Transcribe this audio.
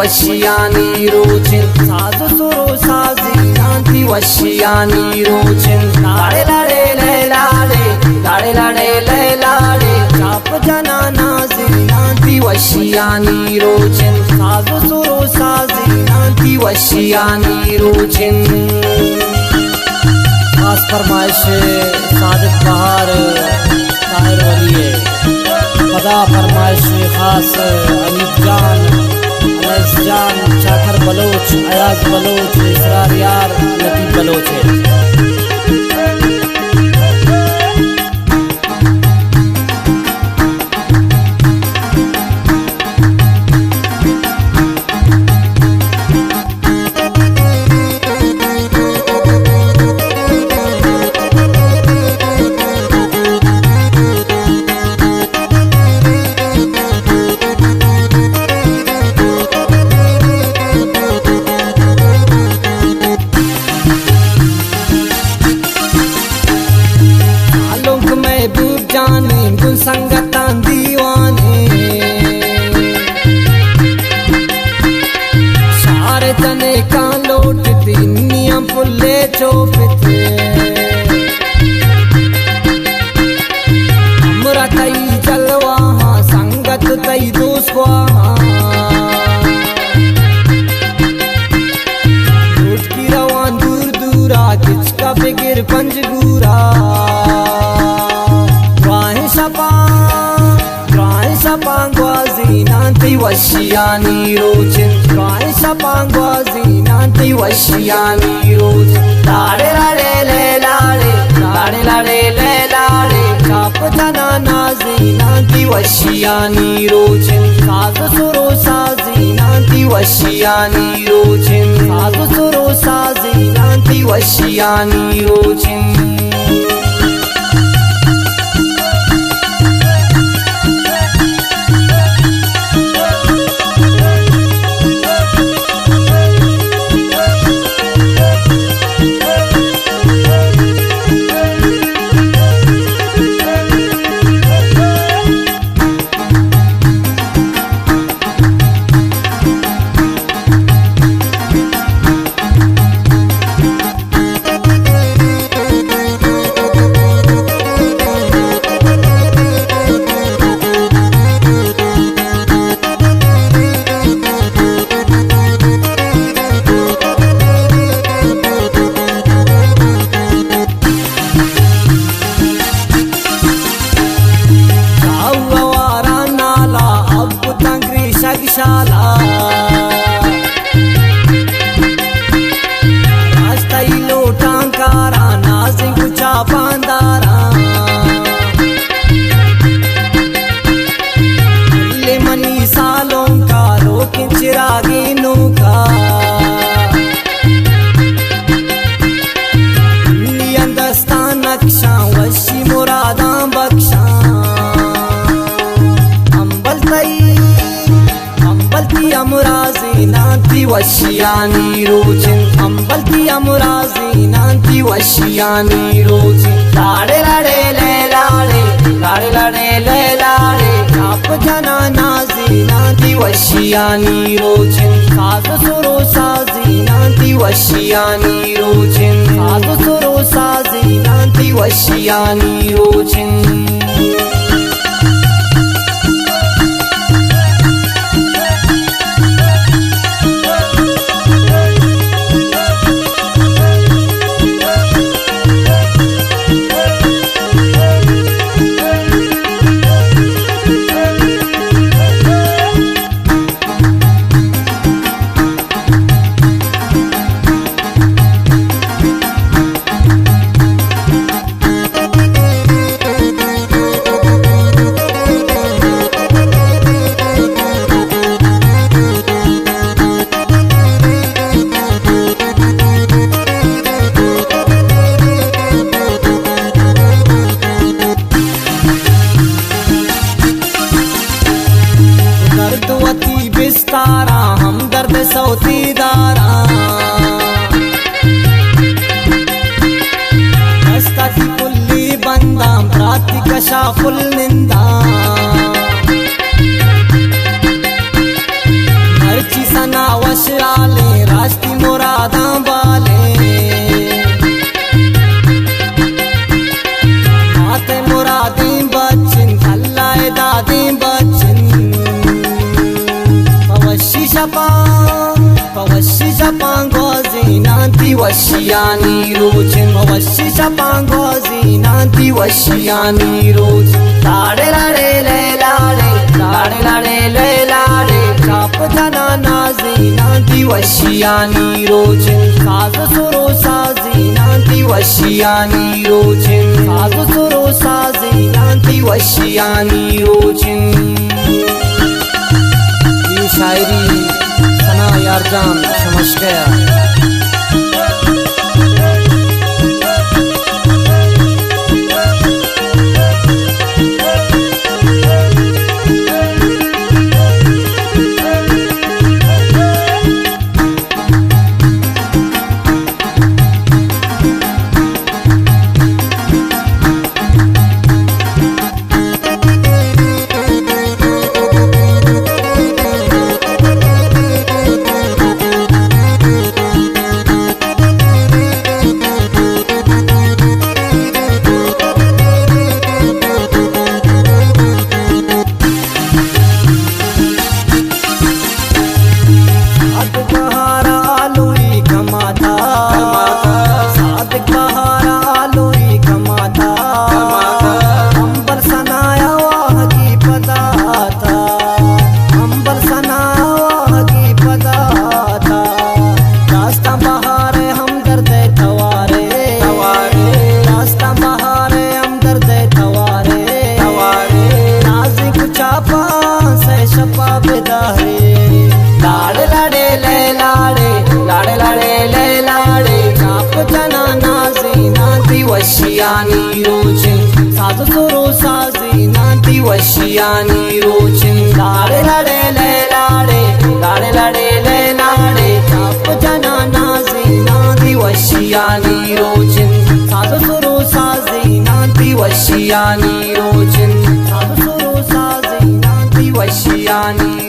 वशियानी रोचिन साजो सुरो साजी नांती वशियानी रोचिन लाड़े लाड़े ले लाड़े लाड़े लाड़े ले लाड़े चाप जना नाजी नांती वशियानी रोचिन साजो सुरो साजी नांती वशियानी रोचिन। खास फरमाइश सादिक बहार ताहिर वली है, पदा फरमाइश खास अनीफ जान, अनस जान, चाकर बलोच, अयाज बलोच, इसरार यार, लतीफ बलोच है। जाने गुल संगतां दीवाने सारे जने का लोट दिनिया पुल्ले चोपते हमरा कई जलवा संगत तई दोस्वा लूट की रवान दूर दूरा किचका फिगिर पंजगूरा sapangwazi nanti washiyani rochin try sapangwazi nanti washiyani rochin lade lade le lade lade lade le lade chap jana nazi nanti washiyani rochin sazo suro sazi nanti washiyani rochin sazo suro sazi nanti washiyani rochin। रास्ताई लोटांकारा नाज़ी गुचा पांदारा ले मनी सालों का रोकिन चिरागीनों का नियन दस्तान नक्शा वशी मुरादां बख्शा अंबलती अमराजी नांती वशियानी रोचिन अंबलती अमराजी नांती वशियानी रोचिन लाड़े लाड़े ले लाड़े लाड़े लाड़े ले लाड़े चाप जना नाजी नांती वशियानी रोचिन साजो सुरो साजी नांती वशियानी रोचिन साजो सुरो साजी नांती वशियानी रोचिन। बिस्तारा हमदर्द सौतीदारा हस्ता की पुल्ली बंदा प्राति कशा फुल निंदा हर चीज सना washiyani rocin washi sapangwazi nanti washiyani rocin lade lade le lade lade lade le lade chaptana nazi nanti washiyani rocin sazu suru sazi nanti washiyani rocin sazu suru sazi nanti washiyani rocin ये शायरी सना यारजान समझ गया। लाड़े लाड़े ले लाड़े लाड़े लाड़े ले लाड़े चापतना नाजी नांती वशियानी रोचिन साजु सुरु साजी नांती वशियानी रोचिन लाड़े लाड़े ले लाड़े लाड़े लाड़े ले लाड़े चापतना नाजी नांती वशियानी रोचिन साजु सुरु साजी नांती वशियानी रोचिन साजु सुरु साजी नांती वशियानी